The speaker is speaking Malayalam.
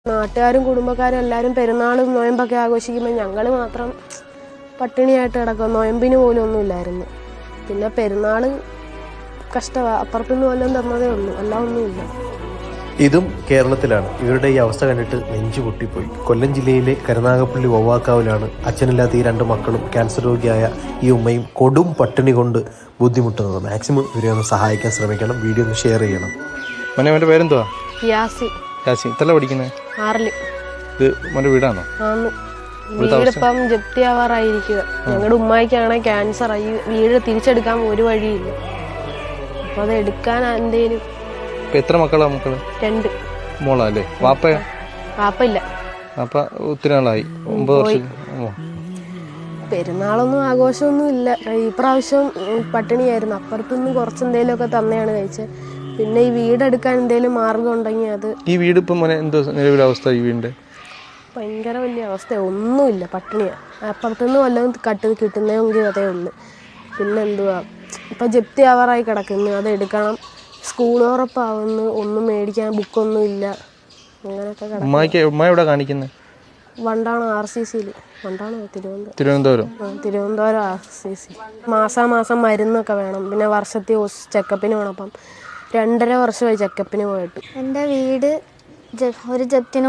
നാട്ടുകാരും കുടുംബക്കാരും എല്ലാവരും പെരുന്നാളും നോയമ്പൊക്കെ ആഘോഷിക്കുമ്പോൾ ഞങ്ങൾ മാത്രം പട്ടിണിയായിട്ട് കിടക്കും. നോയമ്പിന് പോലും ഒന്നുമില്ലായിരുന്നു. പിന്നെ പെരുന്നാൾ കഷ്ടമാണ്. അപ്പുറത്തുനിന്ന് വല്ലതും തന്നതേ ഉള്ളൂ, എല്ലാം ഒന്നുമില്ല. ഇതും കേരളത്തിലാണ്. ഇവരുടെ ഈ അവസ്ഥ കണ്ടിട്ട് നെഞ്ചു പൊട്ടിപ്പോയി. കൊല്ലം ജില്ലയിലെ കരുനാഗപ്പള്ളി വവ്വാക്കാവിലാണ് അച്ഛനില്ലാത്ത ഈ 2 മക്കളും ക്യാൻസർ രോഗിയായ ഈ ഉമ്മയും കൊടും പട്ടിണി കൊണ്ട് ബുദ്ധിമുട്ടുന്നത്. മാക്സിമം ഇവരെ ഒന്ന് സഹായിക്കാൻ ശ്രമിക്കണം. വീഡിയോ ഒന്ന് ഷെയർ ചെയ്യണം. മോൻ്റെ പേരെന്തുവാ? യാസി. യാസി. എത്ര പഠിക്കുന്നത്? 6ല്. ഇത് മോൻ്റെ വീടാണോ? ആണ്. വീടിപ്പം ജപ്തി ആവാറായിരിക്കുക. ഞങ്ങളുടെ ഉമ്മായിക്കാണെങ്കിൽ ക്യാൻസർ ആയി. വീട് തിരിച്ചെടുക്കാൻ ഒരു വഴിയില്ല. അപ്പോൾ അത് എടുക്കാൻ എന്തേലും. എത്ര മക്കളാ? 2. മോളാ അല്ലേ? വാപ്പയാ? വാപ്പയില്ല. വാപ്പ ഒത്തിരി നാളായി. 9 വർഷം. പെരുന്നാളൊന്നും ആഘോഷമൊന്നും ഇല്ല. ഈ പ്രാവശ്യം പട്ടിണിയായിരുന്നു. അപ്പുറത്തുനിന്ന് കുറച്ചെന്തേലുമൊക്കെ തന്നെയാണ് കഴിച്ചത്. പിന്നെ ഈ വീടെടുക്കാൻ എന്തെങ്കിലും മാർഗം ഉണ്ടെങ്കിൽ അത്. ഈ വീട് ഇപ്പം എന്തോ നിലവിലെ അവസ്ഥ? ഈ വീടിൻ്റെ ഭയങ്കര വലിയ അവസ്ഥ. ഒന്നുമില്ല, പട്ടിണിയാണ്. അപ്പുറത്തുനിന്ന് വല്ലതും കിട്ടുന്നതെങ്കിൽ അതേ ഉള്ളു. പിന്നെ എന്തുവാ, ഇപ്പം ജപ്തി ആവാറായി കിടക്കുന്നു. അത് എടുക്കണം. സ്കൂൾ ഉറപ്പാവുന്നു. ഒന്നും മേടിക്കാൻ ബുക്കൊന്നും ഇല്ല. അങ്ങനെയൊക്കെ ഉമ്മ എവിടെ കാണിക്കുന്നത്? വണ്ടാണം RCCയിൽ. വണ്ടാണോ? തിരുവനന്തപുരം. തിരുവനന്തപുരം RCC. മാസാമാസം മരുന്നൊക്കെ വേണം. പിന്നെ വർഷത്തിൽ ചെക്കപ്പിന് വേണം. അപ്പം 2.5 വർഷമായി ചെക്കപ്പിന് പോയിട്ട്. എൻ്റെ വീട് ഒരു ജപ്തിന്